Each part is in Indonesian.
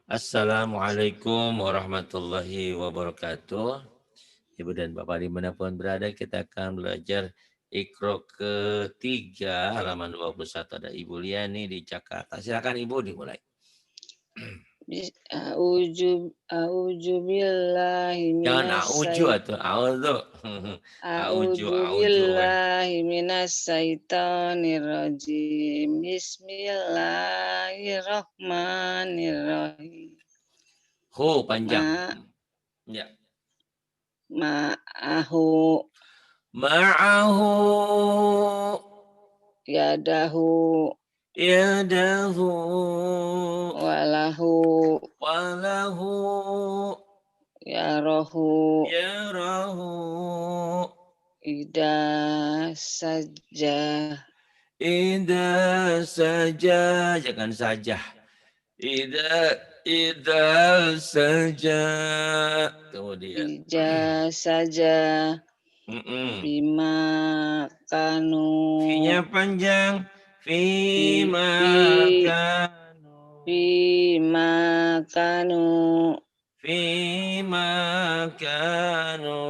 Assalamualaikum warahmatullahi wabarakatuh. Ibu dan Bapak dimanapun berada, kita akan belajar Iqra ketiga halaman 21. Ada Ibu Liani di Jakarta. Silakan Ibu dimulai. A'udzu billahi Jangan minas auju atau auzu. Auju A'udzu auju weh. billahi minas syaitonir rajim. Bismillahirrahmanirrahim. Ho panjang. Ma Ya. ma'ahu Ma'ahu yadahu yadahu walahu walahu yarahu yarahu ida saja Ida saja, jangan saja. Ida saja. Kemudian. ija saja bima kanu Fi-nya panjang. fi Fima fi kanu. bima kanu Fima kanu.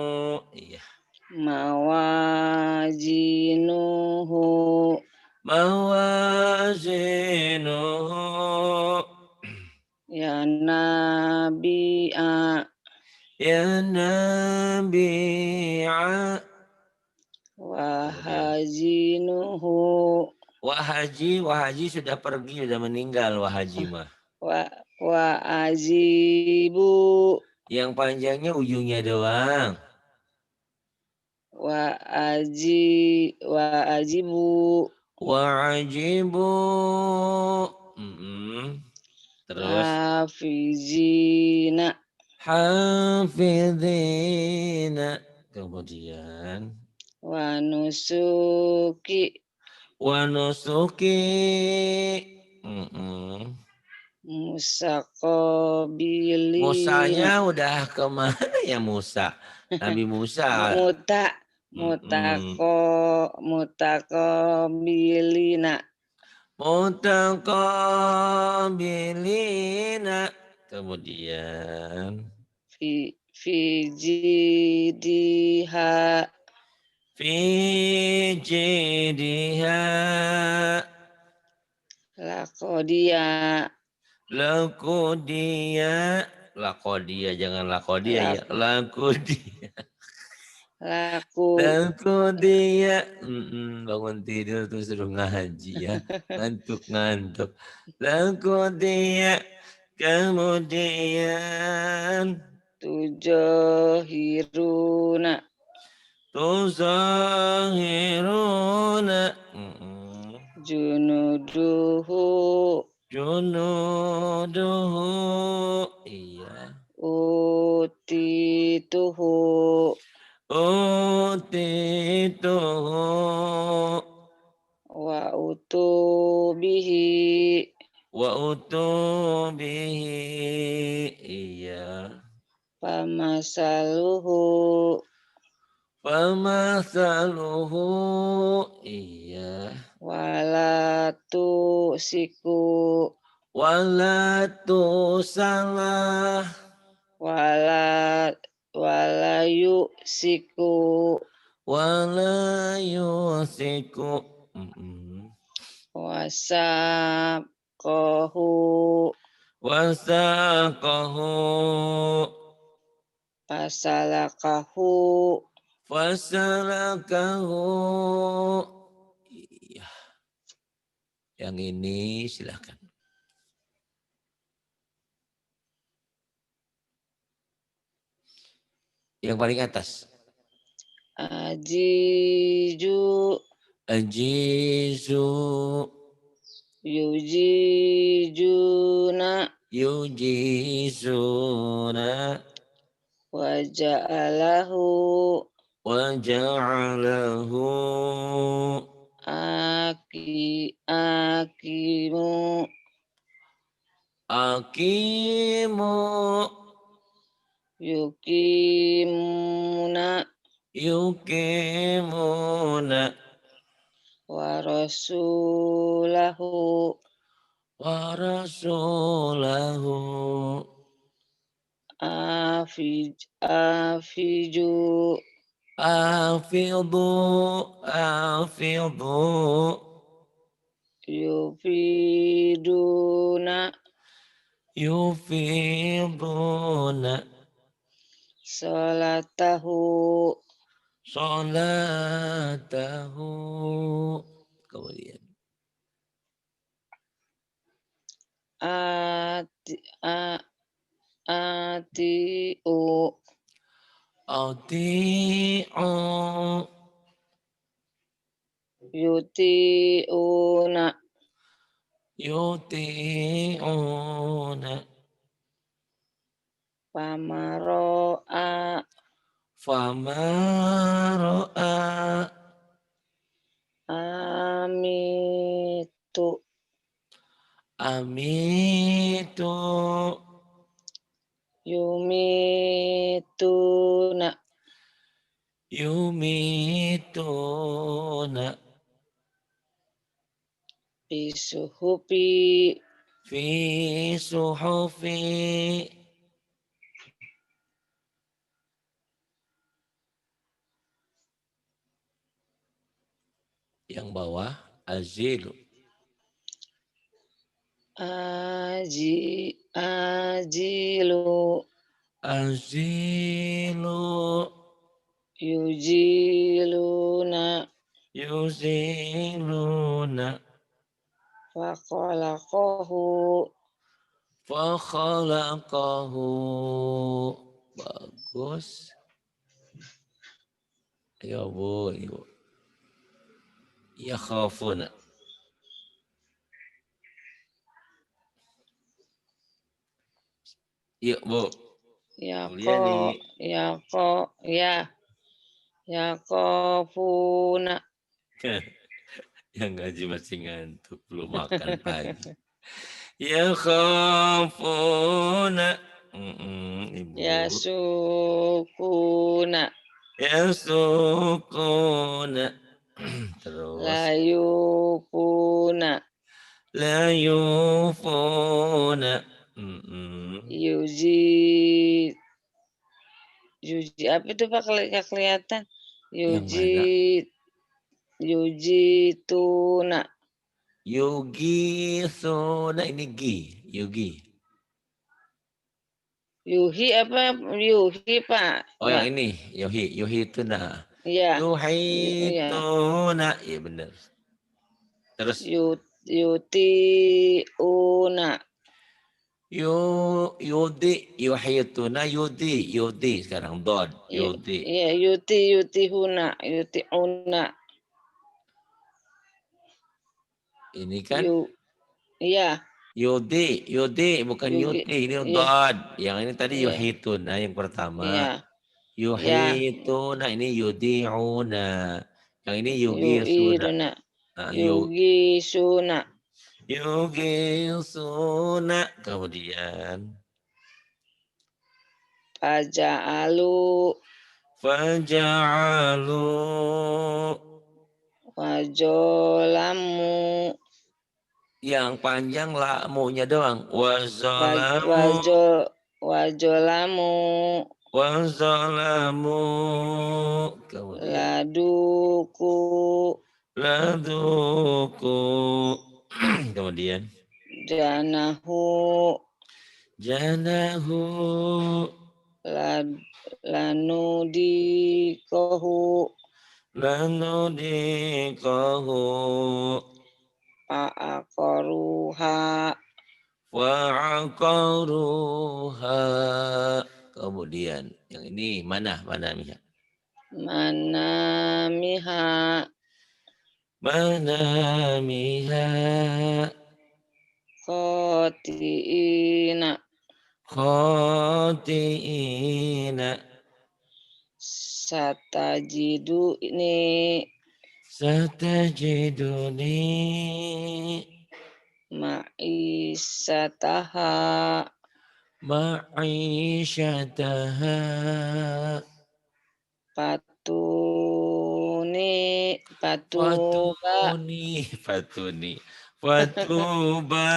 Iya. mawazinuhu Mawazinuhu. ya nabi'a Ya nabi'a. Kemudian. wahazinuhu Wahaji sudah pergi, sudah meninggal Wahaji mah. wa azibu Yang panjangnya ujungnya doang. wa ajibu Wajibu. Terus. hafizina Hafidhina. Kemudian. wanusuki Wanusuki. musaqabilina Musanya udah kemana ya Musa? Nabi Musa. mutaqabilina Mutaqabilina. Kemudian. fi jidiha Fi jidiha. lakodia Lakodia jangan lakodia ya. Lakodia. laku Lakodia. Bangun tidur terus suruh ngaji ya. Ngantuk. Lakodia. Kemudian. tujahiruna Tuzahiruna. junuduhu Junuduhu. Iya. utituhu Utituhu. wa utubihi Wa utubihi. Iya. pamasaluhu Pamasaluhu. Iya. walatu siku Walatu salah. walayu siku Wala yusiku. wasaqahu Wasaqahu. fasalakahu Fasalakahu. Iya. Yang ini silakan. Yang paling atas. ajiju Ajizu. yujijuna Yujizuna. waja'alahu Waja'alahu. akimu Akimu. yukimuna Yukimuna. warasulahu Warasulahu. afiju Afidhu yufiduna yufiduna salatahu salatahu. Kemudian ati atiu ati'u yutiuna yuti'una pamaro'a famara'a amitu amitu yumituna yumituna bisuhupi fi suhufi. Yang bawah azilu ajilu azilu yujiluna yuziluna fakhalaqahu fakhalaqahu. Bagus. Ayo bu, ibu. Yakhafuna. Yuk bu. Mulyani. yaqafuna Yang ngaji masih ngantuk, belum makan pagi. Yakhafuna. Ibu. yasukuna Yasukuna. Terus. layufuna La yufuna. yuji apa itu Pak nggak kelihatan Yang mana? yuji tuna Yogi sona ini gi. Yogi. yuhi apa yuhi Pak Oh yang ini. Yohi. Yohi tuna. ya Yuhi ya tuna. Iya benar. Terus. yuti una Yudi. Yuhi tuna. Yudi sekarang. Dod. Yudi. ya yuti una Ini kan. iya Yudi bukan Yuti, ini iya dod. Yang ini tadi iya yuhituna yang pertama. iya iya Yuhituna ini yudi'una. Yang ini yugisuna. yuiduna Nah, yugisuna yugisuna. Kemudian faja'alu faja'alu wajolamu yang panjang lamunya doang. Wazalamu wajolamu wazalamu. Kemudian laduku. Kemudian janahu lanudikohu fa'aqaruha wa'aqaruha. Kemudian yang ini mana Miha? manamiha khotiina satajiduni ma'isyataha Fatuba.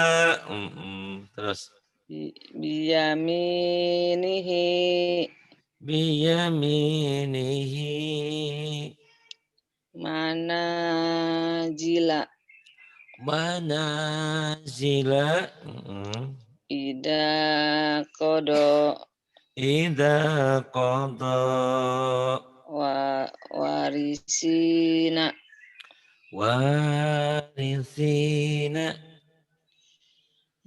Terus biyaminihi biyaminihi manazila manazila ida kodo idza qada warisina warisina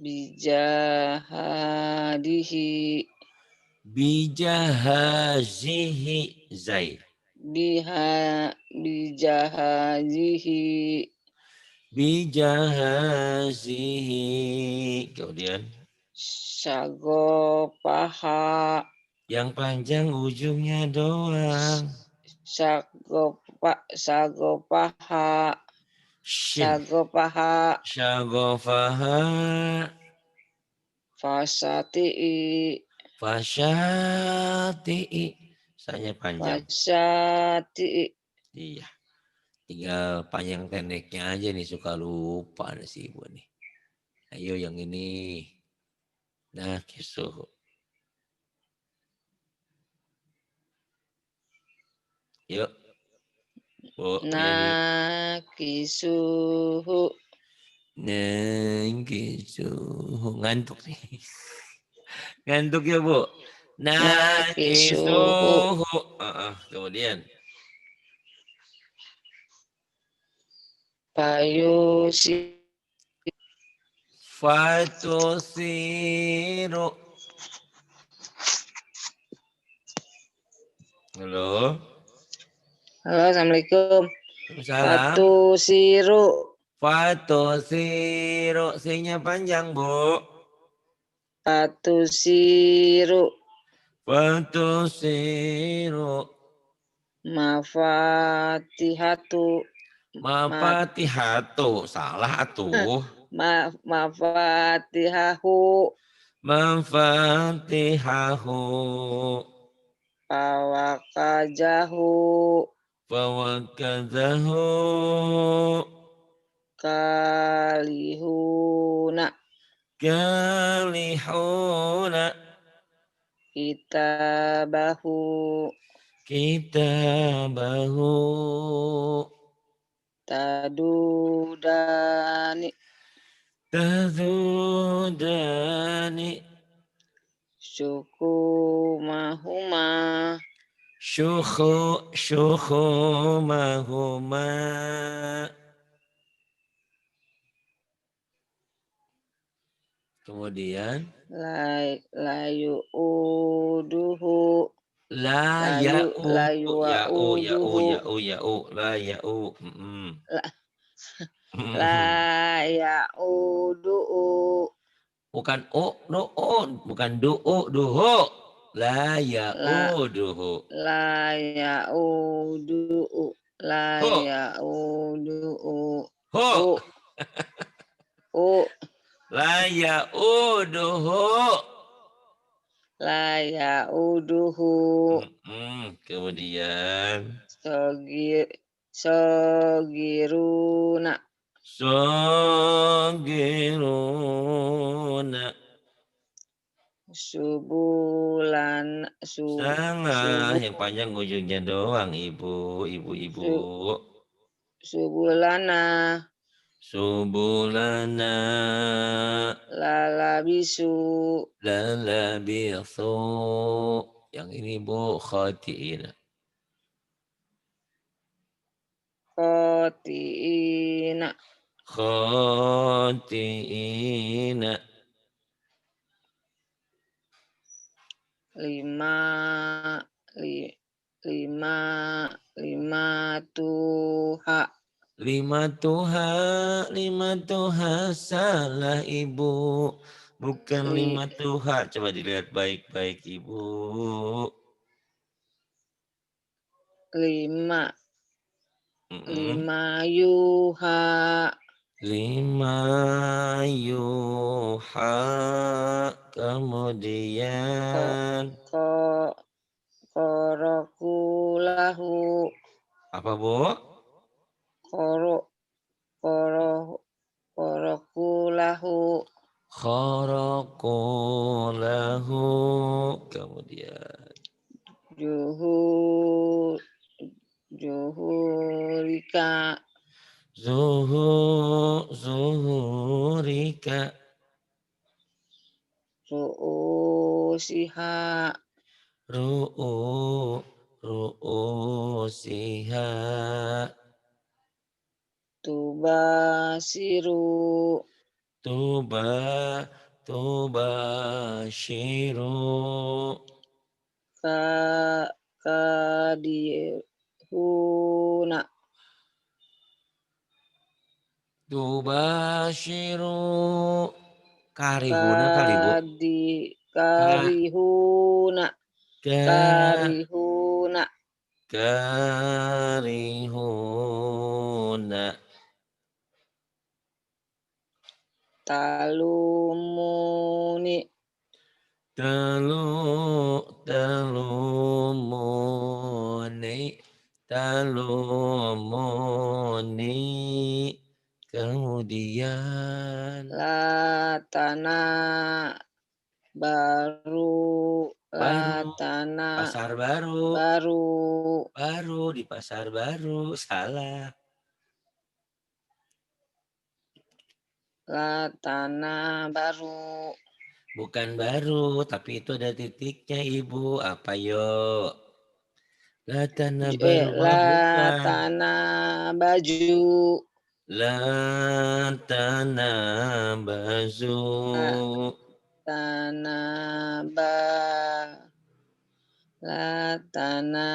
bijahadihi bijahazihi zai bijahazihi bijahazihi kemudian sagopaha yang panjang ujungnya doang sagopaha shin sagopaha syagofaha fasati'i fasyati'i saya panjang fasati'i iya tinggal panjang pendeknya aja nih suka lupa nih si ibu nih ayo yang ini nah kisuh yuk bu ini nakisuhu nah kisuh ngantuk nih ngantuk ya bu nah nakisuhu kisuh kemudian payusi fatusiru halo halo assalamualaikum salam fatusiru fatusiru sinya panjang bu fatusiru fatusiru mafatihatu ma, mafatihatu salah atuh mafatihahu mafatihahu pawakajahu fawakadahu kalihuna kalihuna kitabahu kitabahu tadudani tazudani syukumahuma syukhumahuma kemudian layu uduhu la layu wauduhu la ya'u la yauduhu bukan bukan duhu la la ya'uduhu la yauduhu la ho yauduhu ho u u la ya'uduhu la yauduhu kemudian sogiruna sogiruna subulan salah yang panjang ujungnya doang ibu subulana subulana lalabisu lalabisu yang ini bu khati'ina khotiina khati'ina lima lima tuha lima tuha salah ibu bukan li, lima tuha coba dilihat baik-baik ibu lima yuha lima yuha kemudian ko korokulahu apa bu koro koro korokulahu kharaqulahu kemudian ru'usiha ru'usiha tubasiru tubashiru ka kadihuna tubashiru karihuna kali Bu. karihuna Ka karihuna karihuna talumuni talumuni kemudian latana baru latana pasar baru di pasar baru salah latana baru bukan baru tapi itu ada titiknya Ibu apa yo latana baru mah bukan latana baju latana bazu tanah latana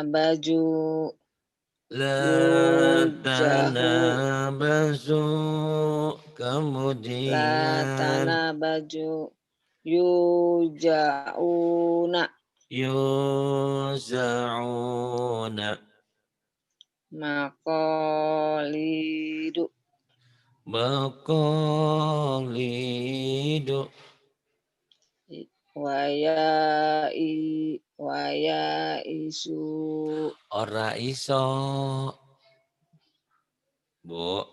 baju latana yujahu bazu kemudian latana baju yujauna yuzauna makolidu maqalidu waya isu ora iso Bu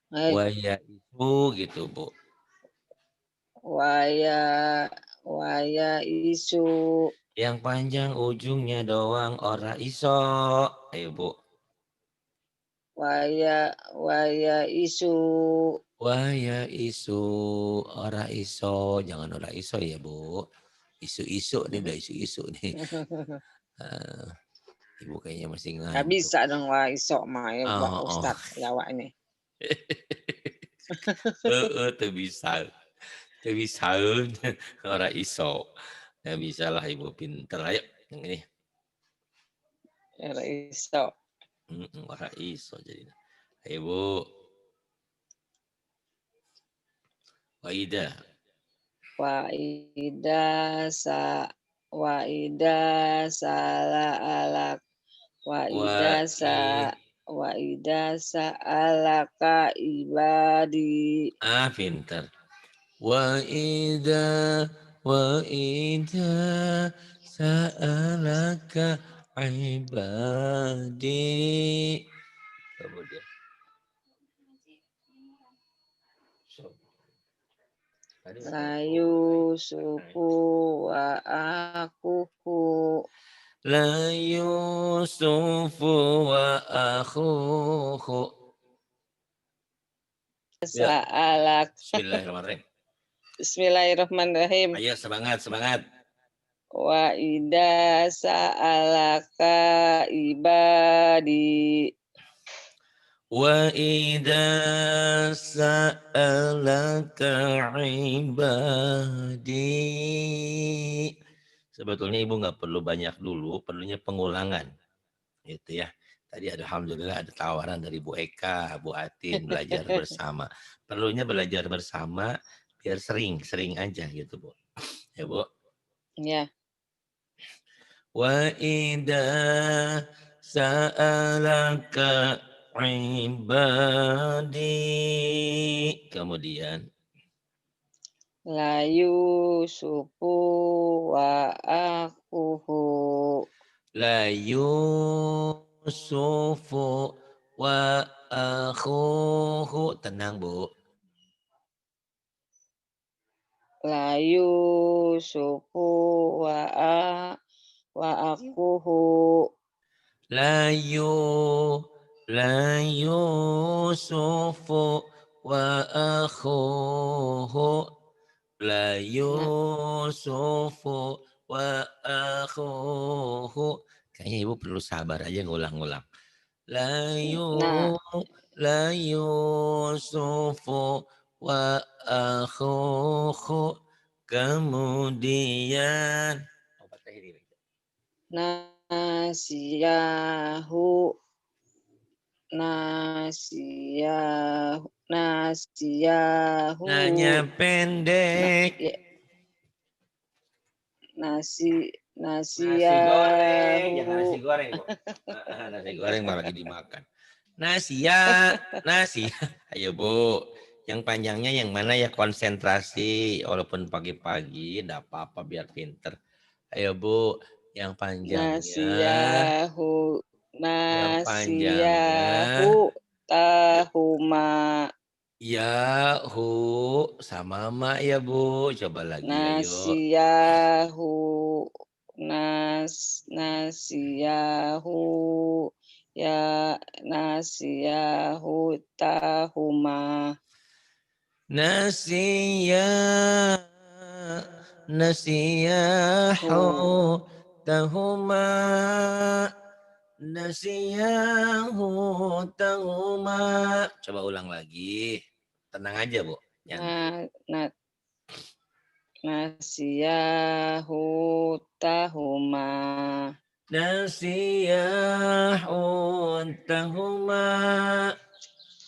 waya isu gitu Bu waya isu yang panjang ujungnya doang ora iso ayo Bu waya isu waya isu ora iso jangan ora iso ya Bu isu-isu nih udah isu-isu nih Ibu kayaknya masih Gak ngantuk bisa dong wah isok mah ya Pak oh, Ustadz Jawa ini. tuh bisa ora iso ya bisa lah Ibu pinter ayo yang ini Ya isok. ora iso jadi ayo Bu Waida Waida sala alak Wai waida alaka ibadi pinter Waida sa'alaka ibadi kemudian layu suku wa akuhu La Yusufu wa akhuhu. Ya, sa'alak. bismillahirrahmanirrahim. Bismillahirrahmanirrahim. Ayo semangat. Wa ida sa'alaka ibadi Wa idza sa'alaka ibadi. Sebetulnya Ibu nggak perlu banyak dulu, perlunya pengulangan. Gitu ya. Tadi alhamdulillah ada tawaran dari Bu Eka, Bu Atin belajar bersama. Perlunya belajar bersama biar sering aja gitu Bu. Ya Bu. ya. Wa idza sa'alaka ibadi. Kemudian La Yusufu wa akuhu la Yusufu wa akhuhu. Tenang Bu. La Yusufu wa akuhu La Yusufu wa akhuhu La Nah, Yusufu wa akhuhu. Kayaknya ibu perlu sabar aja ngulang-ngulang. La nah, yu la Yusufu wa akhuhu. Kemudian nasiyahu, nasiyahu, nanya nah, pendek. ya, Nasi goreng, jangan nasiyahu, nasi goreng, Bu. Nasi goreng malah lagi dimakan. Nasi ya, nasi. Ayo, Bu. Yang panjangnya yang mana ya, konsentrasi walaupun pagi-pagi enggak apa-apa biar pinter. Ayo, Bu. Yang panjangnya, nasiyahu, yang panjangnya nasiyahu, tahuma, ya, hu sama ma ya, Bu. Coba lagi ayo. nasiyahu, nasiyahu, ya, nasiyahu, tahuma, Nasiya nasiyahu hu, tahuma nasiyahu tahuma. Coba ulang lagi. Tenang aja, Bu. Nyantai. na, na, nasiyahu, tahuma. Nasiyahu tahuma.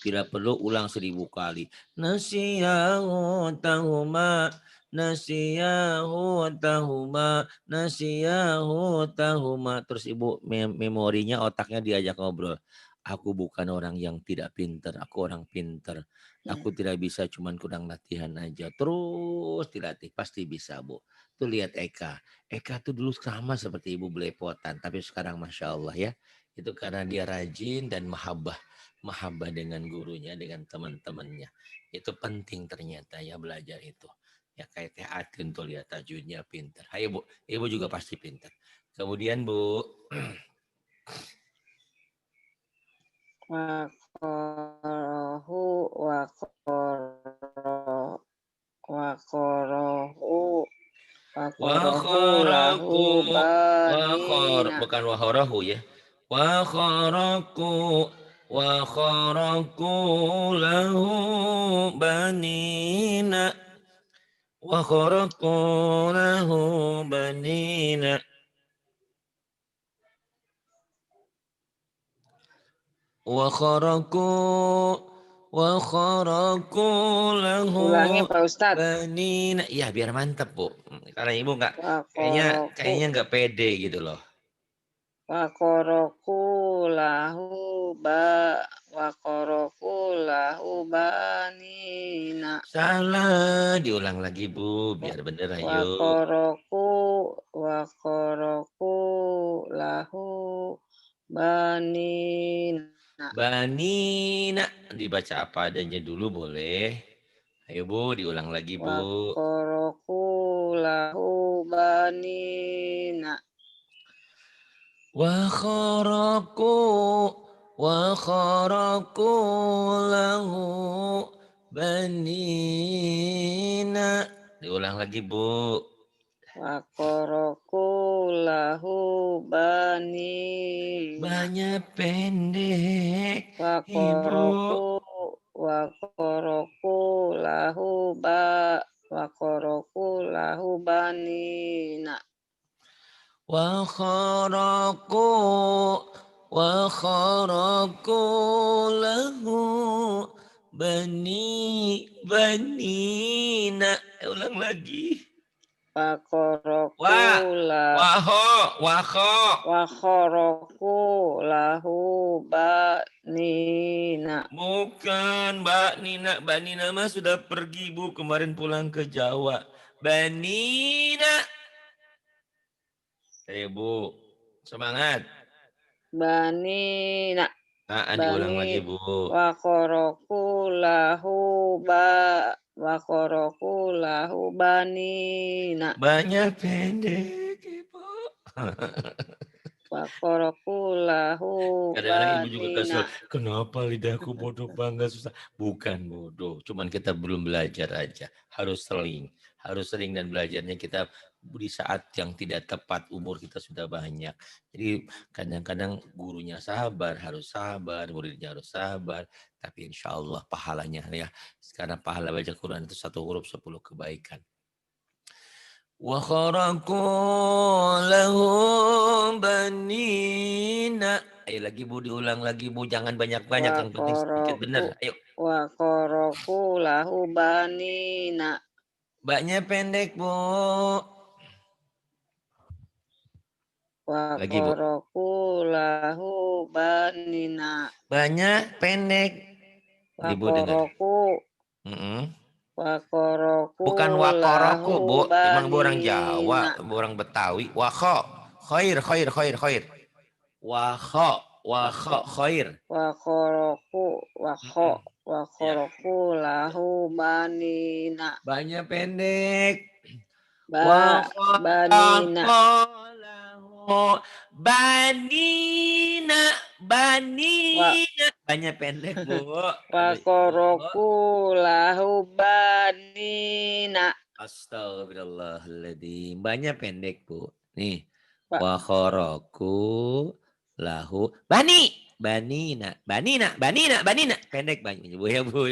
Bila perlu ulang 1000 kali. Nasiyahu tahuma. Nasiyahu tahuma. Nasiyahu tahuma. Terus ibu memorinya, otaknya diajak ngobrol. Aku bukan orang yang tidak pinter. Aku orang pinter. Aku tidak bisa, cuman kurang latihan aja. Terus dilatih. Pasti bisa, Bu. Tuh lihat Eka. Eka tuh dulu sama seperti ibu belepotan. Tapi sekarang Masya Allah ya. Itu karena dia rajin dan mahabbah dengan gurunya, dengan teman-temannya. Itu penting ternyata ya, belajar itu. Ya kayak Teh Atin tuh lihat tajwidnya pinter. Ayo Bu, ibu juga pasti pinter. Kemudian Bu, Waqarahu waqarahu waqarahu lahu wakharaku, banina bukan wakharahu ya. Wakharaku lahu banina. Wakharaku lahu banina. Wakharaku lahu ulangi Pak Ustadz banina. Ya biar mantep Bu. Karena ibu nggak, kayaknya waqaraku kayaknya nggak pede gitu loh. waqaraku lahu waqaraku lahu banina Salah, diulang lagi Bu, biar bener ayo. waqaraku waqaraku lahu banina Banina, dibaca apa adanya dulu boleh. Ayo Bu, diulang lagi Bu. waqaraku lahu banina Wakharaku, wakharaku lahu banina. Diulang lagi Bu. waqaraku lahu banina Banyak pendek, Ibu. waqaraku waqaraku lahu waqaraku lahu banina Wakharaku, wakharaku lahu banina. Ulang lagi. waqaraku Wah, waho, waho. waqaraku lahu banina Bukan Mbak Nina. Mbak Nina mah sudah pergi Bu, kemarin pulang ke Jawa. Mbak Nina. Ayo Bu, semangat. banina Diulang bani lagi Bu. waqaraku lahu waqaraku lahu banina Banyak pendek Ibu. Baqaratu lahu Kadang-kadang ibu juga kesel, banina. kenapa lidahku bodoh banget, susah. Bukan bodoh, cuman kita belum belajar aja. Harus sering dan belajarnya kita di saat yang tidak tepat, umur kita sudah banyak. Jadi kadang-kadang gurunya harus sabar, muridnya harus sabar. Tapi insya Allah pahalanya ya, karena pahala baca Quran itu 1 huruf 10 kebaikan. Wa kharaqu lahum banina. Ayo lagi Bu, diulang lagi Bu, jangan banyak-banyak, yang penting sedikit benar. Ayo. Wa qaraku lahu banina. Baknya pendek Bu. Wa Lagi Bu. qaraku lahu banina. Baknya pendek. Wa Ibu dengar. qaraku wa qaraku Bukan lahu wakoroku Bu. Emang Bu orang Jawa, banina. Bu orang Betawi. Wakho. Khair. Wakho. Khair. Wa Ya. qaraku lahu banina. Baknya pendek. Banina. Banina. Banyak pendek Bu. Wa qaraku lahu banina. Astagfirullahaladzim. Banyak pendek Bu. Nih. Wa Wa kharaku lahu banina. Pendek banyak Bu ya Bu.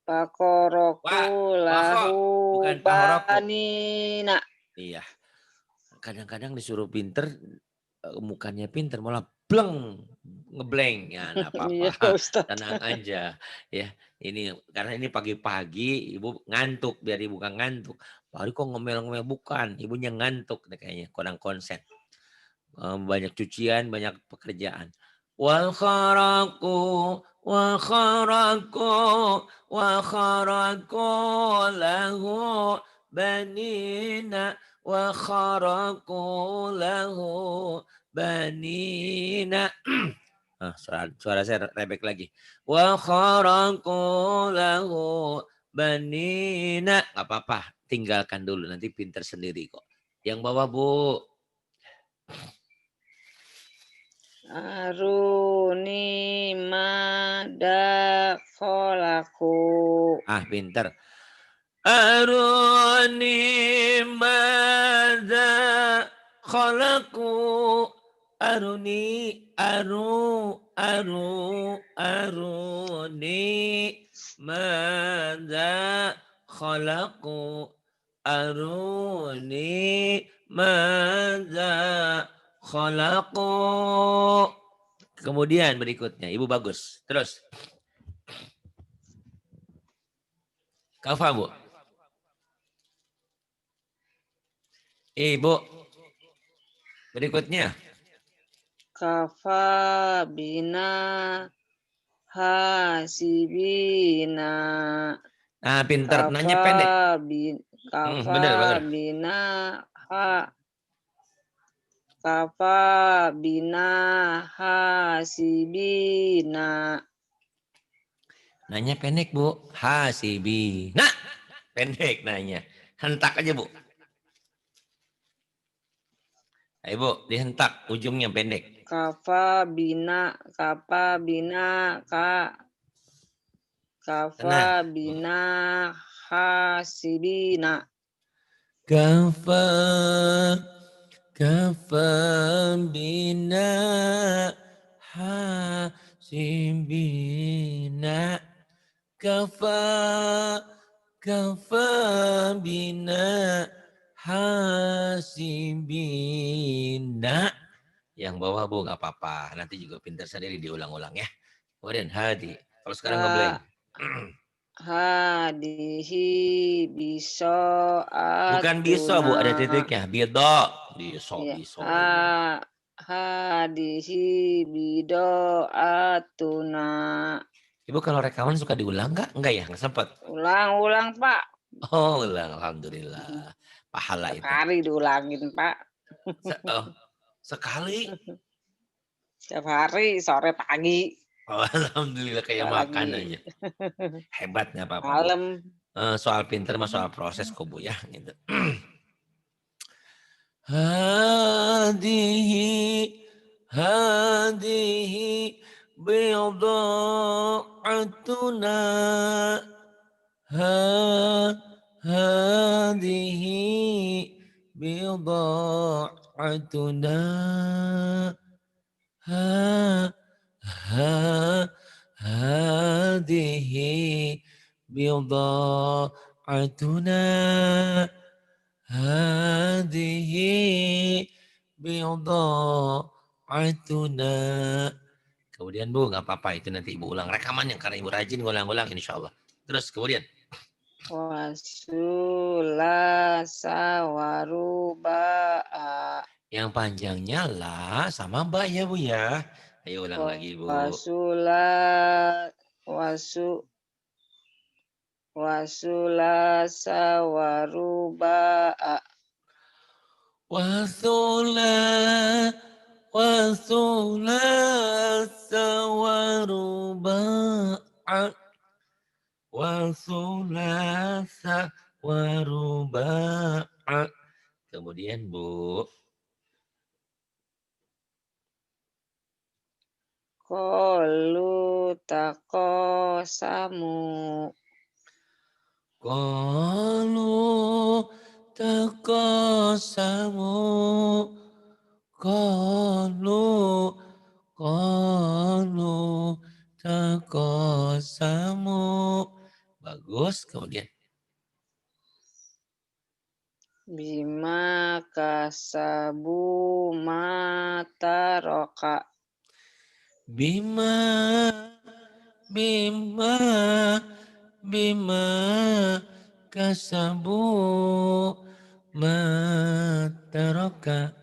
Wa qaraku lahu bukan pahoroku. banina. Iya. Kadang-kadang disuruh pinter, mukanya pinter malah bleng, ngeblank. Ya, enggak Iya, apa-apa. Ustaz. Tenang aja ya. Ini karena ini pagi-pagi ibu ngantuk, biar ibu gak ngantuk. Hari kok ngomel-ngomel, bukan, ibunya ngantuk deh kayaknya, kurang konsen. Banyak cucian, banyak pekerjaan. Wal kharaqu lahu banina wa kharaqu lahu banina. Suara saya rebek lagi. Wa kharaqu lahu banina. Nggak apa-apa, tinggalkan dulu, nanti pinter sendiri kok. Yang bawah Bu. Aruni mada kholaku. Pinter. Aruni madza khalaqu. Aruni madza khalaqu. Aruni madza khalaqu. Kemudian berikutnya, Ibu bagus. Terus. Kafa Bu. Ibu. Berikutnya. Kafa bina hasibina. Nah, pinter. Nanya pendek. Kafa bina Kafa bina hasibina. Nanya pendek Bu. Hasibina. Pendek nanya. Hentak aja Bu. Ayo Bu, dihentak. Ujungnya pendek. Kafa bina hasibina. Kafa bina hasibina. Kafa bina hasibina. Yang bawah Bu nggak apa-apa, nanti juga pintar sendiri, diulang-ulang ya. Kemudian hadi. Kalau sekarang ngeblank. Hadihi biso Bukan biso Bu, ada titiknya. Bido. Biso. Hadihi bido atuna. Ibu kalau rekaman suka diulang nggak? Enggak ya, nggak sempat. Ulang Pak. Oh, ulang. Alhamdulillah. Pahala itu. Sekali diulangin Pak. Sekali? Setiap hari, sore, pagi. Oh, alhamdulillah, kayak makan aja. Hebatnya Pak. Malam. Soal pinter mah soal proses kok Bu ya. Gitu. Hadihi Hadihi bida'atuna. Hadihi bida'atuna. Ha ha Hadihi bida'atuna. Hadihi bida'atuna. Kemudian Bu, nggak apa-apa itu nanti Ibu ulang rekamannya karena Ibu rajin ngulang-ngulang insya Allah. Terus kemudian. Wasulasa waruba'a. Yang panjangnya la sama ba ya Bu ya. Ayo ulang lagi Bu. Wasulasa waruba'a. Wasulasa waruba'a. Wasulasa waruba'a. Kemudian Bu. Qalu taqasamu. Qalu taqasamu. Qalu taqasamu. Bagus. Kemudian. Bima kasabu mataroka. Bima kasabu mataroka.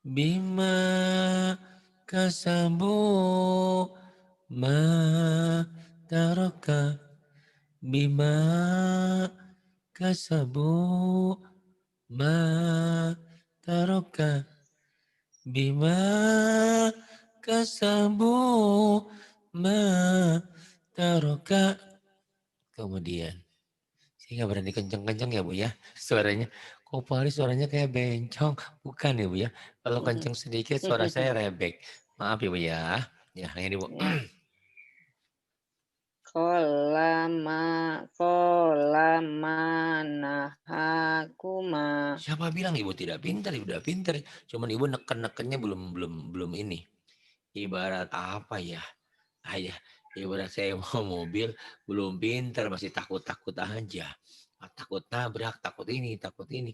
Bima kasabu mataroka. Bima kasabu mataroka. Bima kasabu mataroka. Kemudian saya nggak berani kenceng-kenceng ya Bu ya suaranya. Kok Pak suaranya kayak bencong? Bukan ya Bu ya. Kalau kenceng sedikit suara saya rebek. Maaf ya Bu ya. Ya ini Bu. Kolama nahakuma. Siapa bilang Ibu tidak pintar? Ibu udah pintar. Cuman Ibu neken-nekennya belum ini. Ibarat apa ya? Ya, ibarat saya mau mobil belum pintar masih takut-takut aja. Takut nabrak, takut ini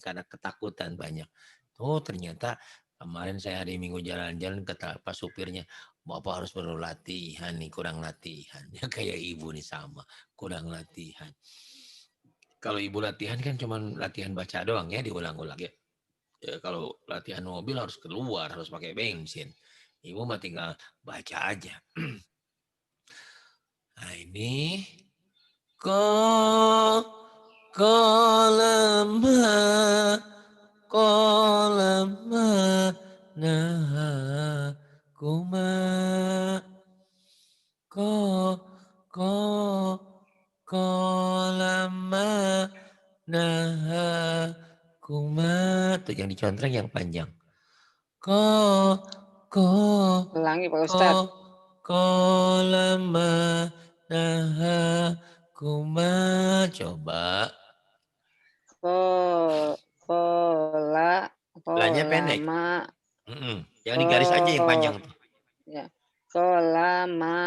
karena ketakutan banyak. Oh ternyata kemarin saya hari Minggu jalan-jalan kata pas supirnya, Bapak harus perlu latihan nih, kurang latihan. Ya kayak Ibu nih sama, kurang latihan. Kalau Ibu latihan kan cuma latihan baca doang ya, diulang-ulang ya. Kalau latihan mobil harus keluar, harus pakai bensin. Ibu mah tinggal baca aja. Nah ini kolama nah kuma ko ko kolama nah kuma tuh yang dicontreng yang panjang ko ko Ulangi Pak ko Ustadz. kolama nah kuma coba belanya pendek. Kolama. Yang di garis aja yang panjang tuh. Ya. Kolama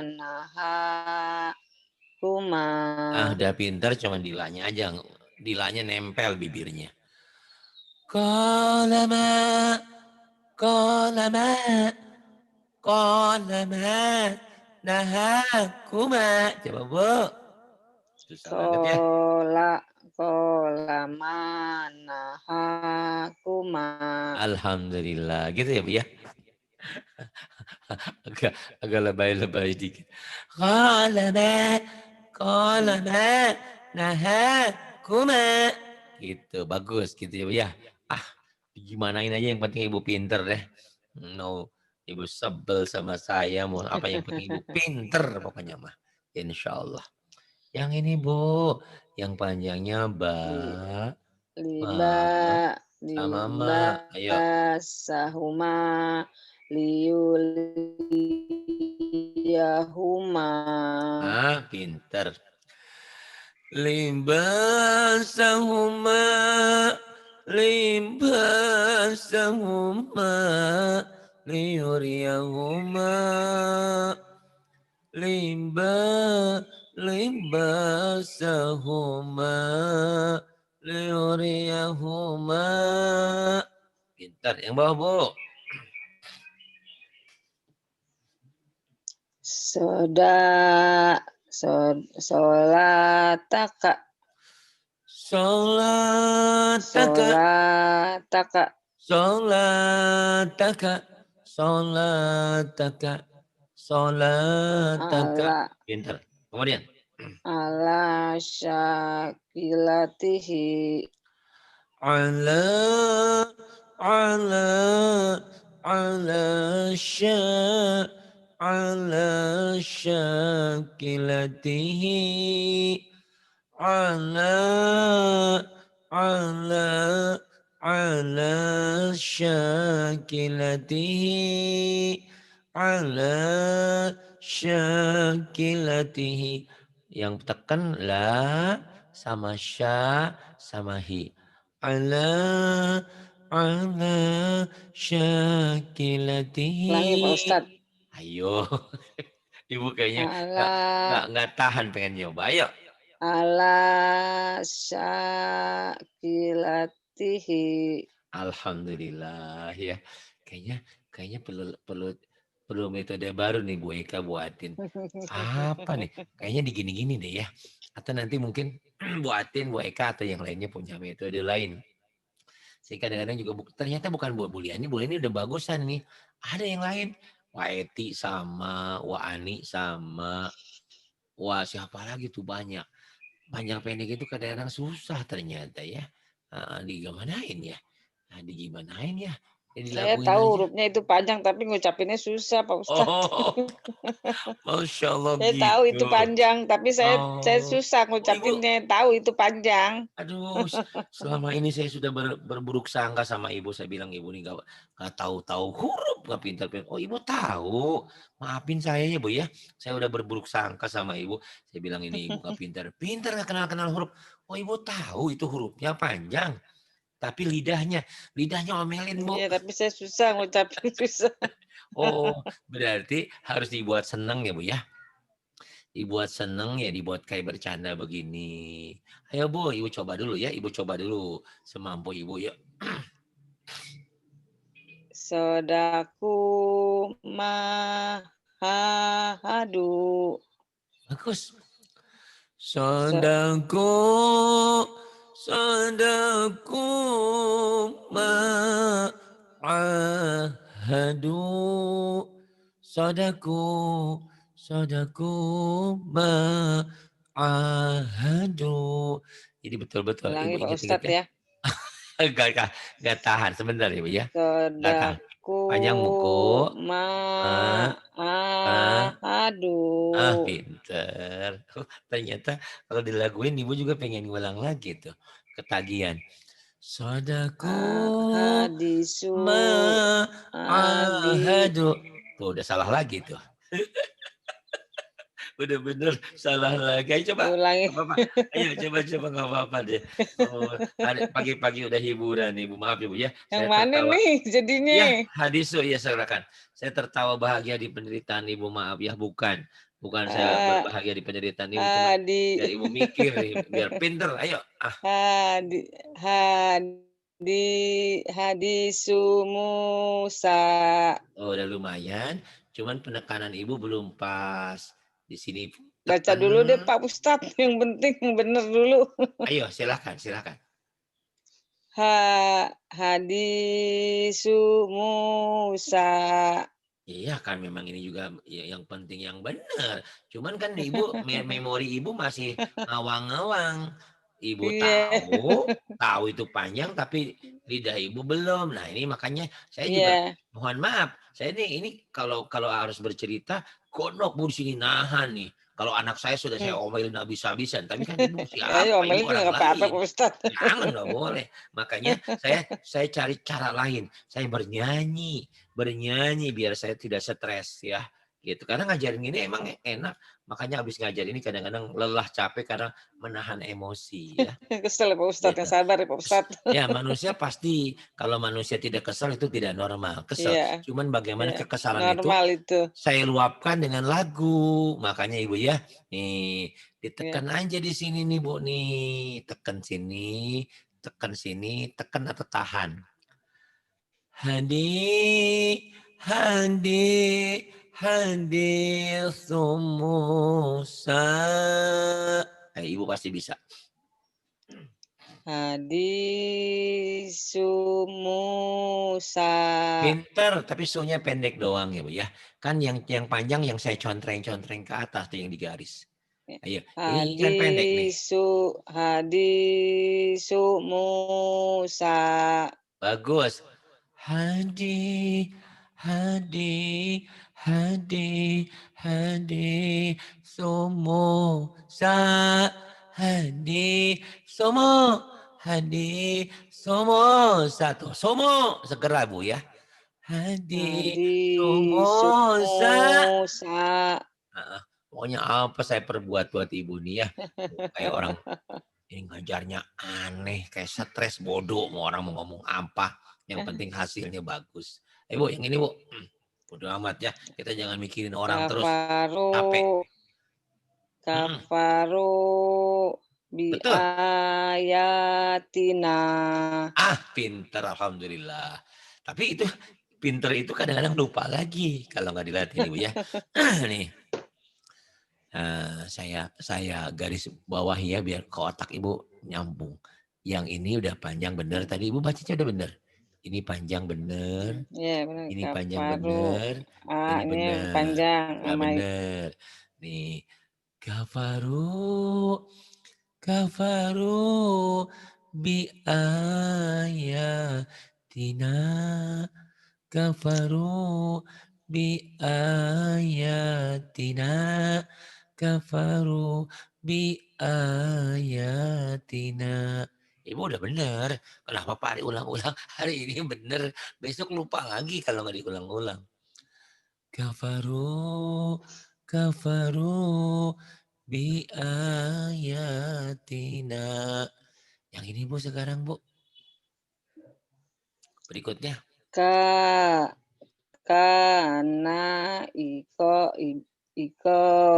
nahakuma. Udah pintar cuman dilanya aja. Dilanya nempel bibirnya. Kolama nahakuma. Coba Bu. Susah banget ya. Kolama nahakuma. Alhamdulillah. Gitu ya Bu ya. agak lebay-lebay dikit. Kolama nahakuma. Gitu. Bagus gitu ya Bu ya. Gimanain aja yang penting Ibu pinter deh. No, Ibu sebel sama saya mau apa yang penting Ibu pinter pokoknya mah. Insya Allah. Yang ini Bu, yang panjangnya Liba sama ma. Ayo. sahuma liyuliyahuma. Pinter. Libasahuma, libasahuma, liyuriyahuma, libasahuma, liyuriyahuma. Pintar. Yang bawah, Bu. Solataka. Solataka. Solataka. Solataka. Solataka. Ala Pintar. Kemudian. ala syakilatihi. Ala ala ala syakilatihi. Ala ala syakilatihi. Ala syakilatihi. Yang tekan la sama sya sama hi. Ala syakilatihi. Ulangi Pak Ustadz. Ayo. Ibu kayaknya Ala nggak tahan pengen nyoba. Ayo. ala syakilatihi. Alhamdulillah ya. Kayaknya perlu metode baru nih Bu Eka buatin. Apa nih? Kayaknya digini-gini deh ya. Atau nanti mungkin buatin Bu Eka atau yang lainnya punya metode lain. Saya kadang-kadang juga ternyata bukan Bu Liani udah bagusan nih. Ada yang lain. Wah Eti sama, Wah Ani sama, wah siapa lagi tuh banyak. Panjang pendek itu kadang-kadang susah ternyata ya. Digimanain ya? Digimanain ya? Saya Dilakuin tahu aja. hurufnya itu panjang tapi ngucapinnya susah Pak Ustadz. Oh, Masya Allah Saya tahu itu gitu. panjang tapi saya Oh, susah Ibu, ngucapinnya. Tahu itu panjang. aduh, selama ini saya sudah berburuk sangka sama Ibu. Saya bilang Ibu nih nggak tahu huruf, nggak pintar-pintar. Oh, Ibu tahu. Maafin saya ya Bu ya. Saya udah berburuk sangka sama Ibu. Saya bilang ini Ibu nggak pintar nggak kenal huruf. Oh, Ibu tahu itu hurufnya panjang. Tapi lidahnya omelin Bu. Iya, tapi saya susah ngucapin susah. Oh, berarti harus dibuat seneng ya Bu ya. Dibuat seneng ya, dibuat kayak bercanda begini. Ayo Bu, Ibu coba dulu ya. Ibu coba dulu semampu Ibu ya. Sodaku mahadu. Bagus. Sodaku ma'ahadu. Sodaku ma'ahadu. Jadi betul-betul Ibu Ulangi Pak ingat-ingat Ustadz ya. ya. Gak tahan sebentar Ibu ya. Gak tahan. Sodaku Panjang buku. ma'ahadu. Pinter. Ternyata kalau dilaguin Ibu juga pengen ngulang lagi tuh. Ketagihan. Sodaku Hadisu ma'ahadu. Tuh udah salah lagi tuh. Udah bener salah lagi. Ayo coba. Ulangi. Gak apa-apa. Ayo coba nggak apa-apa deh. Oh, pagi-pagi udah hiburan Ibu. Maaf Ibu ya. Yang Saya mana tertawa. nih jadinya? Ya, hadisu ya silakan. Saya tertawa bahagia di penderitaan Ibu. Maaf ya, bukan saya berbahagia di penderitaan Ibu, cuma biar Ibu mikir, biar pinter. Ayo. Hadisu Musa. Oh, udah lumayan. Cuman penekanan Ibu belum pas. Di sini Baca dulu deh Pak Ustadz, yang penting bener dulu. Ayo, silakan. Hadisu Musa. Iya kan memang ini juga yang penting yang benar. Cuman kan Ibu memori Ibu masih ngawang-ngawang. Ibu tahu itu panjang tapi lidah Ibu belum. Nah, ini makanya saya juga mohon maaf. Saya ini kalau harus bercerita kodok Bu di sini nahan nih. Kalau anak saya sudah saya Hmm. omelin habis-habisan, tapi kan ibu Ayo siapa? Ibu omelin juga orang nggak apa-apa lain. Pak Ustadz. Jangan, nggak boleh. Makanya saya cari cara lain. Saya bernyanyi biar saya tidak stres ya. Gitu. Karena ngajarin ini emang enak. Makanya habis ngajar ini kadang-kadang lelah capek karena menahan emosi ya. Kesel ya Pak Ustadz, Gitu. yang sabar ya Pak Ustadz. Ya manusia pasti kalau manusia tidak kesal itu tidak normal. Kesal. Iya, Cuman bagaimana iya, kekesalan itu normal itu. saya luapkan dengan lagu. Makanya Ibu ya, nih Ya. ditekan aja di sini nih Bu nih. Tekan sini, tekan atau tahan. Hadi, hadi, hadi sumusa. Ibu pasti bisa. Hadisumusa. Pinter, tapi sunya pendek doang ya Bu ya. Kan yang panjang yang saya contreng-contreng ke atas tuh yang digaris. Ayo, ini kan pendek nih. Hadisumusa. Bagus. Hadi, hadi, hadi, hadi, somo, sa, hadi, somo, hadi, somo, satu, somo, segera Bu ya. Hadi, somo, sa. Hadisumusa. Pokoknya apa saya perbuat buat ibu nih ya. Kayak orang ini ngajarnya aneh, kayak stres bodoh mau orang mau ngomong apa. Yang penting hasilnya bagus. Bu, yang ini Bu. Bodoh amat ya. Kita jangan mikirin orang terus. Capek. Kafaru. Kafaru Betul. biayatina. Pinter Alhamdulillah. Tapi itu pinter itu kadang-kadang lupa lagi kalau nggak dilatih nih Bu ya. Nih. Saya garis bawah ya biar ke otak Ibu nyambung. Yang ini udah panjang bener. Tadi Ibu bacanya udah bener. Ini panjang bener. Iya benar, Ini panjang kafaru. bener. Ini Ini bener. panjang Nggak sama bener. Nih. Kafaru. Kafaru. Bi ayatina. Kafaru. Bi ayatina. Kafaru bi ayatina. Ibu udah bener. Kenapa Pak diulang-ulang? Hari ini bener. Besok lupa lagi kalau nggak diulang-ulang. Kafaru, kafaru bi ayatina. Yang ini Bu sekarang Bu. Berikutnya. Kana iko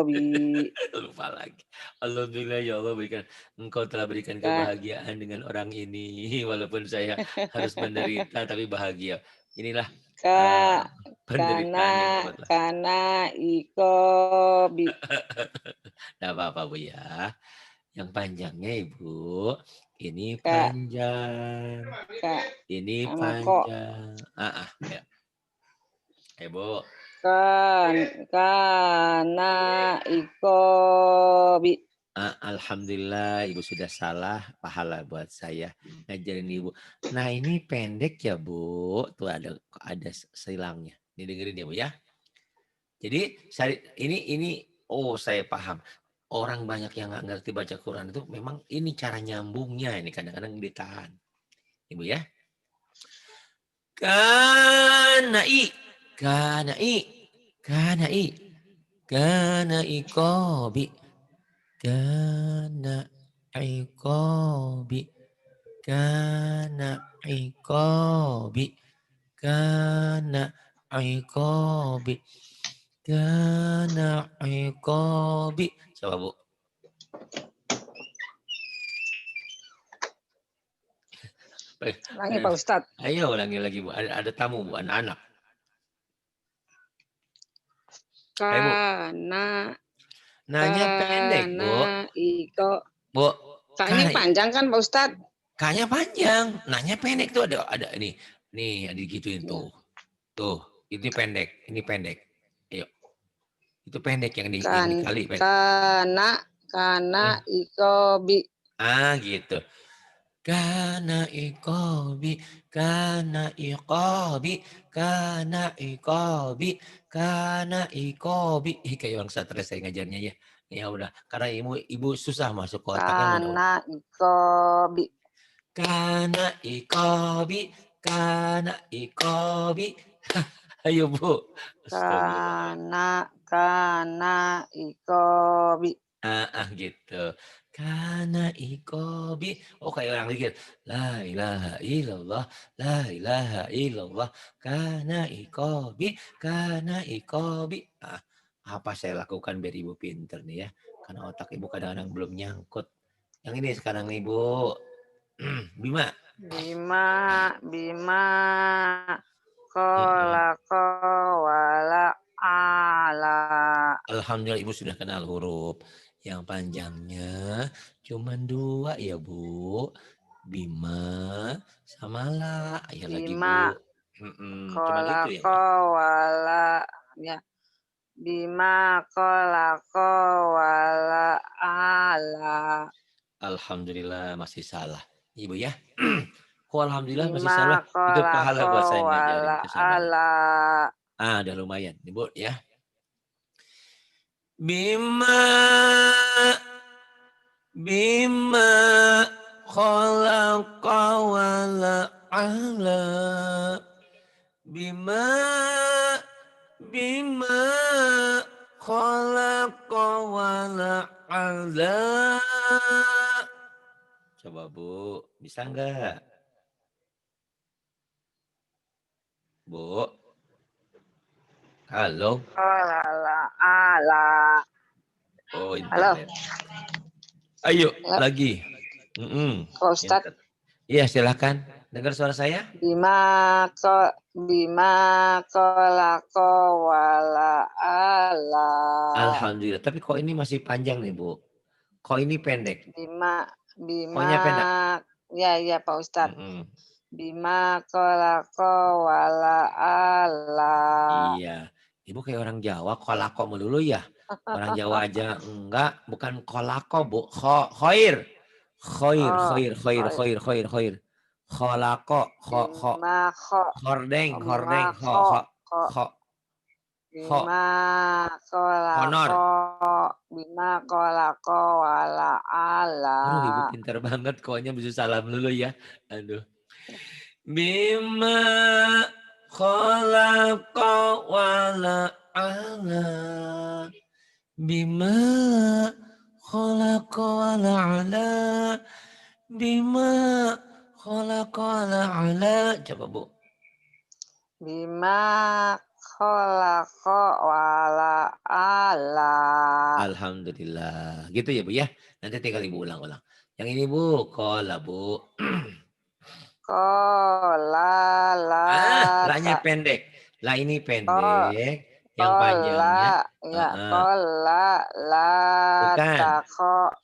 bi. Lupa lagi. Alhamdulillah ya Allah berikan. Engkau telah berikan kebahagiaan dengan orang ini. Walaupun saya harus menderita tapi bahagia. Inilah penderitaan yang hebatlah. Kana iko bi. Tidak apa-apa Bu ya. Yang panjangnya Ibu. Ini Ka, panjang. Ini sama kok. panjang. Ya. Bu. Kana iko bi. Alhamdulillah Ibu sudah salah, pahala buat saya ngajarin Ibu. Nah ini pendek ya Bu, tuh ada silangnya. Ini dengerin ya Bu ya. Jadi ini saya paham. Orang banyak yang nggak ngerti baca Quran itu memang ini cara nyambungnya ini kadang-kadang ditahan. Ibu ya. Kanai, kanai, kanai, kanai kobi. Kana iqabi kana iqabi kana iqabi kana iqabi. Coba Bu. Ulangi Pak Ustadz. Ayo ulangi lagi Bu. Ada tamu Bu, anak-anak. Kana. Nanya pendek Bu. Iko. Bu. Kayaknya panjang kan Pak Ustadz? Kayaknya panjang. Nanya pendek tuh ada nih. Nih ada gituin tuh. Tuh, ini pendek, ini pendek. Ayo. Itu pendek yang dikali. Kana ikobi. Gitu. Kana ikobi, kana ikobi, kana ikobi, kana ikobi. Kayak orang stres saya ngajarnya ya. Ya udah, karena ibu susah masuk ke otaknya mudah. Kana ikobi. Kana ikobi, kana ikobi. Ayo Bu. Astagfirullah. Kana ikobi. Gitu. Kana ikobi. Oh kayak orang zikir. La ilaha illallah, la ilaha illallah. Kana ikobi, kana ikobi. Apa saya lakukan biar ibu pinter nih ya. Karena otak ibu kadang-kadang belum nyangkut. Yang ini sekarang ibu. Bima. Bima. Kolako wala ala. Alhamdulillah ibu sudah kenal huruf. Yang panjangnya cuma 2 ya Bu. Bima sama la. Ayo lagi Bu. Cuma gitu ya. Kolako wala. Ya. Bima kolako wala ala. Alhamdulillah masih salah. Ibu ya. Kok alhamdulillah masih Bima salah? Itu pahala kolako buat saya ngajarin wala kesabaran. ala. Udah lumayan. Ibu ya. Bima khalaqa wala ala. Bima khalaqa wala ala. Coba Bu, bisa enggak? Bu. Halo. Kolala ala. Oh, Halo. internet. Ayo Ya. lagi. Pak Ustadz. Iya, silakan. Dengar suara saya? Bima kolako wala ala. Alhamdulillah. Tapi kok ini masih panjang nih, Bu? Kok ini pendek? Bima. Koknya pendek? Ya Pak Ustadz. Bima kolako wala ala. Iya. Ibu kayak orang Jawa, kolako melulu ya. Orang Jawa aja enggak, bukan kolako, Bu. Khoir. Kholako, hordeng, Bima kolako wala ala. Aduh, ibu pintar banget, koknya bisa salam dulu ya. Aduh. Bima khalaqa wala ala. Bima khalaqa wala ala. Bima khalaqa wala ala. Coba Bu. Bima khalaqa wala ala. Alhamdulillah. Gitu ya Bu ya. Nanti tinggal ibu ulang-ulang. Yang ini Bu, kola Bu. Kola la. La-nya pendek. La ini pendek. Yang panjangnya. Kola la. Bukan. Tako.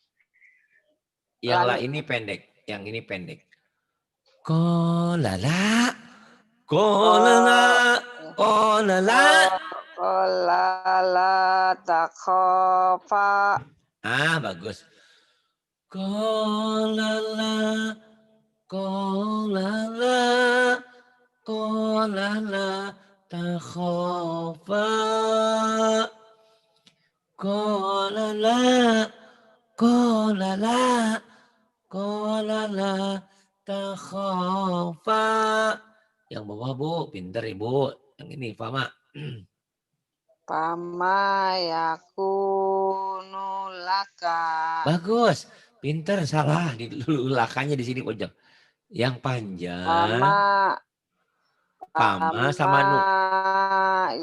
Yang la ini pendek. Yang ini pendek. Kola la. Kola la. Kola la. Kola la tako fa. Bagus. Kola la. Kola la. Kola la. Takhofa. Kola la. Kola la. Kola la. Takhofa. Yang bawah Bu, pinter Ibu. Yang ini Fama. Pama yakunu laka. Bagus, pinter, salah di lakanya di sini pojok. Yang panjang. Pama sama nu.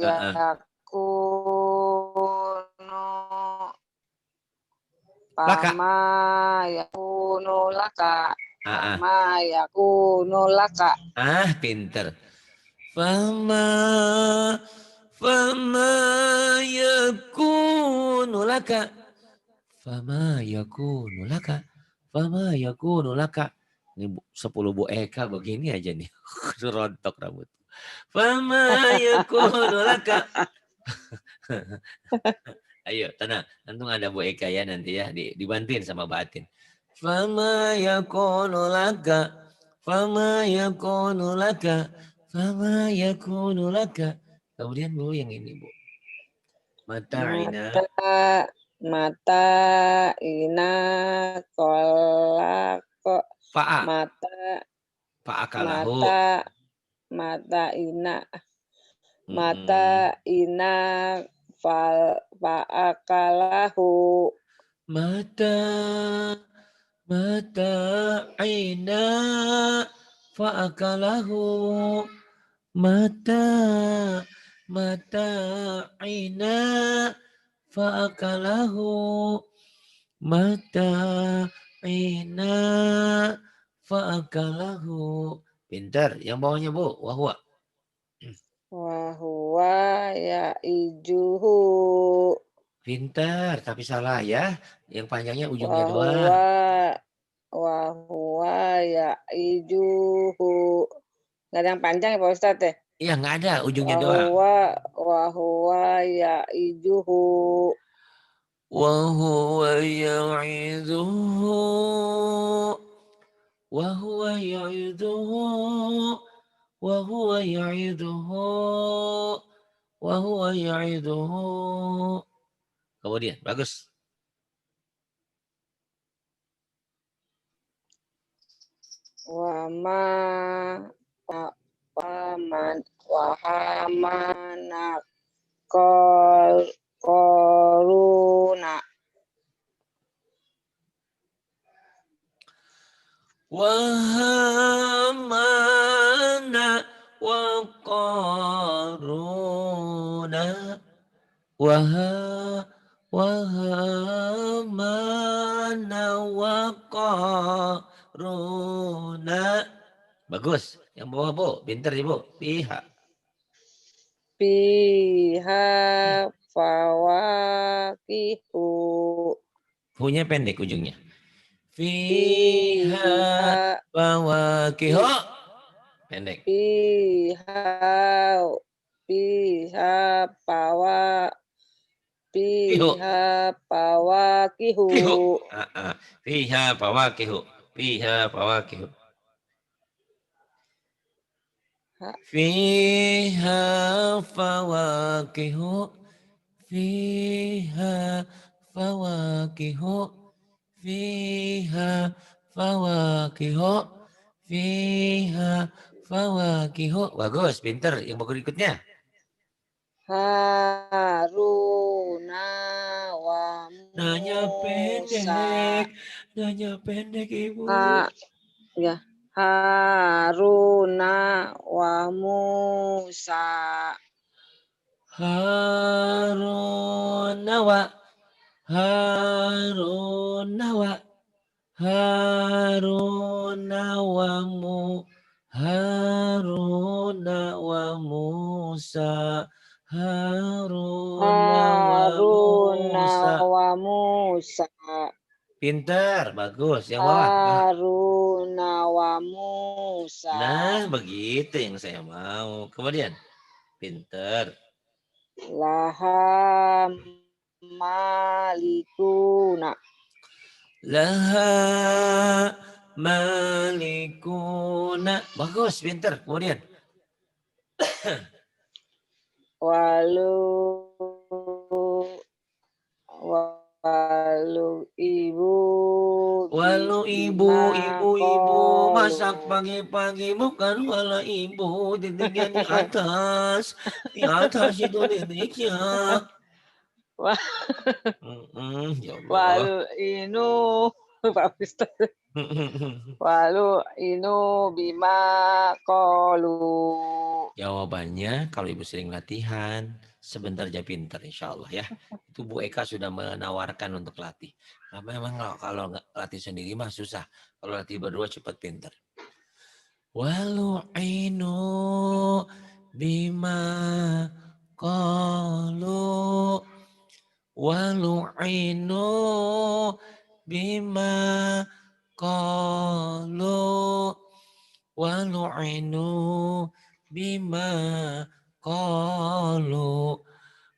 Yakunu. Pama yakunu laka. Pama yakunu laka. Pinter. Fama yakunu laka. Fama yakunu laka. Fama yakunu laka. Ini 10 Bu Eka begini aja nih. Rontok rambut. Fama yakunu laka. Ayo, tenang. Antum ada Bu Eka ya nanti ya. Dibantuin sama Batin. Fama yakunu laka. Fama yakunu laka. Fama yakunu laka. Kemudian Bu yang ini Bu. Mata'ina. mata ina kolako Fa'a. mata Fa'akalahu. mata ina Mm-mm. ina fa'akalahu Mata aina fa'akalahu. Mata aina fa'akalahu. Mata aina fa'akalahu. Pintar. Yang bawahnya Bu, wahwa. Wahuwa ya ijuhu. Pintar, tapi salah ya. Yang panjangnya ujungnya doang. Wahuwa ya ijuhu. Nggak ada yang panjang ya Pak Ustadz ya? Iya, nggak ada, ujungnya doang. Wahuwa ya ijuhu. Wahuwa ya'iduhu. Wahuwa ya'iduhu. Wahuwa ya'iduhu. Wahuwa ya'iduhu. Kemudian, bagus. Wahamana koruna. Wahamana wa qaruna. Wahamana wa qaruna. Bagus. Yang bawah Bu, pinter Ibu. Pihak. Fiha fawakihu. Hu-nya pendek ujungnya. Fiha Fiha fawakihu. Pendek. Fiha Kihu. pawakihu. Kihu. Fiha fawakihu. Fiha fawakihu. Fiha fawakihu. Fiha fawakihu. Fiha fawakihu. Fiha fawakihu. Bagus, pinter. Yang berikutnya. Haruna wa Nanya pendek. Nanya pendek Ibu. Ya. Haruna wa Musa. Haruna wa. Haruna wa. Haruna wa Haruna wa Musa. Haruna wa Musa. Pinter, bagus. Yang bawah. Haruna wa Musa. Nah, begitu yang saya mau. Kemudian, pinter. Laha malikuna. Laha malikuna. Bagus, pinter. Kemudian. Walu ibu masak pagi-pagi bukan wala ibu titiknya di atas itu titiknya. Ya Allah. Walu inu Pak Ustaz. Walu inu bima qalu. Jawabannya kalau Ibu sering latihan, sebentar aja pinter insya Allah ya. Itu Bu Eka sudah menawarkan untuk latih. Nah, memang kalau nggak latih sendiri mah susah. Kalau latih berdua cepat pinter. Walu'inu bima qalu. Walu'inu bima qalu. Walu'inu bima qalu.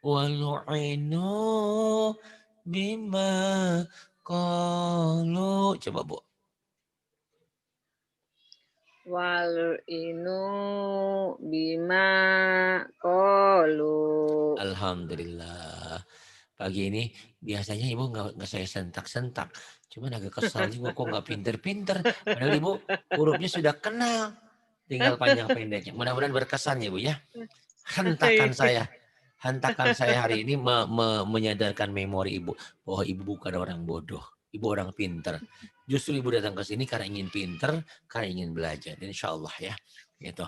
Walu'inu bima qalu. Coba Bu. Walu'inu bima qalu. Alhamdulillah. pagi ini. Biasanya Ibu nggak saya sentak-sentak. Cuman agak kesal juga kok nggak pinter-pinter. Padahal Ibu hurufnya sudah kenal. Tinggal panjang pendeknya. Mudah-mudahan berkesan ya Bu ya. Hentakan saya hari ini menyadarkan memori Ibu bahwa Ibu bukan orang bodoh. Ibu orang pinter. Justru Ibu datang ke sini karena ingin pinter, karena ingin belajar. Insya Allah ya. Gitu.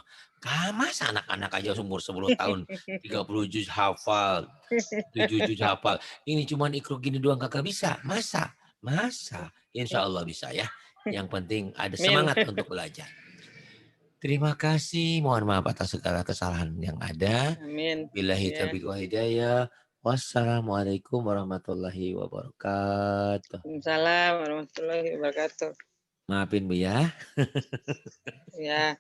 Masa anak-anak aja umur 10 tahun 30 juz hafal, 7 juz hafal. Ini cuma ikro gini doang kakak bisa. Masa? Insya Allah bisa ya. Yang penting ada Min. semangat untuk belajar. Terima kasih. Mohon maaf atas segala kesalahan yang ada. Amin. Billahi Ya. taufiq wal hidayah. Wassalamualaikum warahmatullahi wabarakatuh. Waalaikumsalam warahmatullahi wabarakatuh. Maafin Bu ya. Ya.